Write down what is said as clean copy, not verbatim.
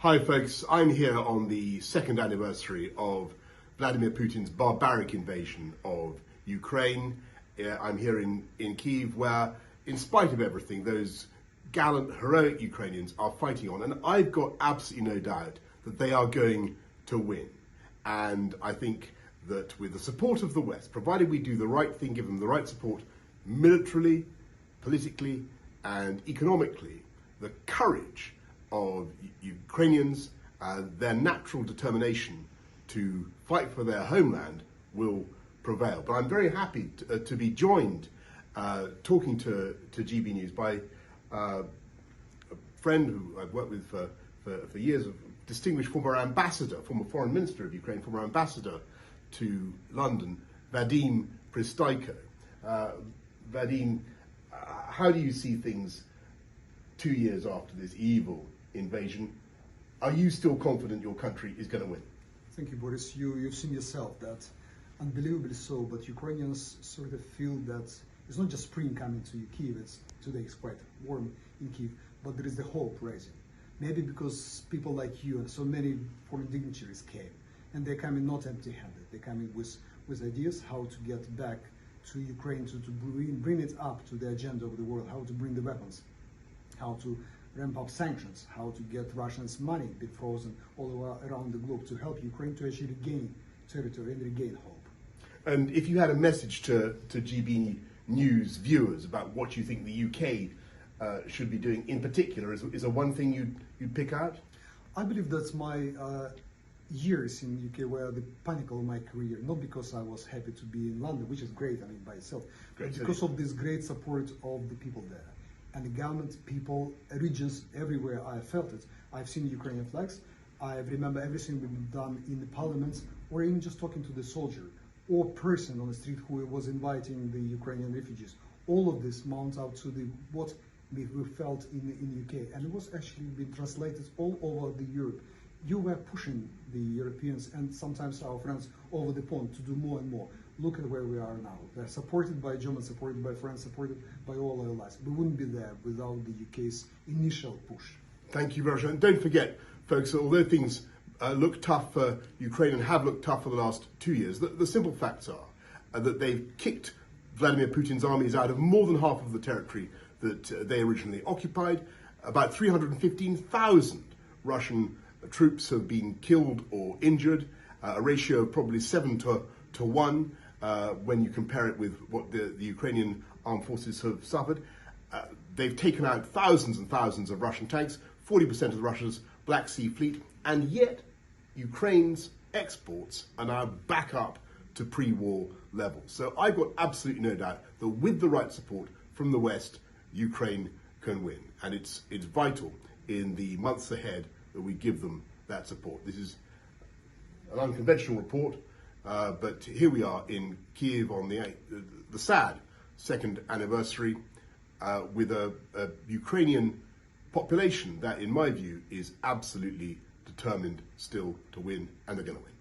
Hi folks, I'm here on the second anniversary of Vladimir Putin's barbaric invasion of Ukraine. I'm here in Kyiv where, in spite of everything, those gallant, heroic Ukrainians are fighting on. And I've got absolutely no doubt that they are going to win. And I think that with the support of the West, provided we do the right thing, give them the right support militarily, politically and economically, the courage of Ukrainians, their natural determination to fight for their homeland will prevail. But I'm very happy to be joined talking to GB News by a friend who I've worked with for years, a distinguished former ambassador, former foreign minister of Ukraine, former ambassador to London, Vadim Prystaiko. Vadim, how do you see things 2 years after this evil invasion? Are you still confident your country is going to win? Thank you, Boris. You've seen yourself that, unbelievably so, but Ukrainians sort of feel that it's not just spring coming to Kyiv, today it's quite warm in Kyiv, but there is the hope rising. Maybe because people like you and so many foreign dignitaries came, and they're coming not empty-handed, they're coming with ideas how to get back to Ukraine, to bring it up to the agenda of the world, how to bring the weapons, how to ramp up sanctions, how to get Russians' money be frozen all around the globe to help Ukraine to actually regain territory and regain hope. And if you had a message to GB News viewers about what you think the UK should be doing in particular, is there one thing you'd pick out? I believe that's my years in UK were the pinnacle of my career, not because I was happy to be in London, which is great, I mean, by itself, but because of this great support of the people there. And the government, people, regions, everywhere I felt it. I've seen Ukrainian flags. I remember everything we've done in the parliaments, or even just talking to the soldier or person on the street who was inviting the Ukrainian refugees. All of this mounts out to what we felt in the UK. And it was actually been translated all over the Europe. You were pushing the Europeans and sometimes our friends over the pond to do more and more. Look at where we are now. They're supported by Germans, supported by France, supported by all our allies. We wouldn't be there without the UK's initial push. Thank you very much. And don't forget, folks, that although things look tough for Ukraine and have looked tough for the last 2 years, the simple facts are that they've kicked Vladimir Putin's armies out of more than half of the territory that they originally occupied. About 315,000 Russian troops have been killed or injured, a ratio of probably 7 to 1 when you compare it with what the Ukrainian armed forces have suffered. They've taken out thousands and thousands of Russian tanks, 40% of Russia's Black Sea Fleet, and yet Ukraine's exports are now back up to pre-war levels. So I've got absolutely no doubt that with the right support from the West, Ukraine can win. And it's vital in the months ahead that we give them that support. This is an unconventional report, but here we are in Kyiv on the sad second anniversary with a Ukrainian population that, in my view, is absolutely determined still to win, and they're going to win.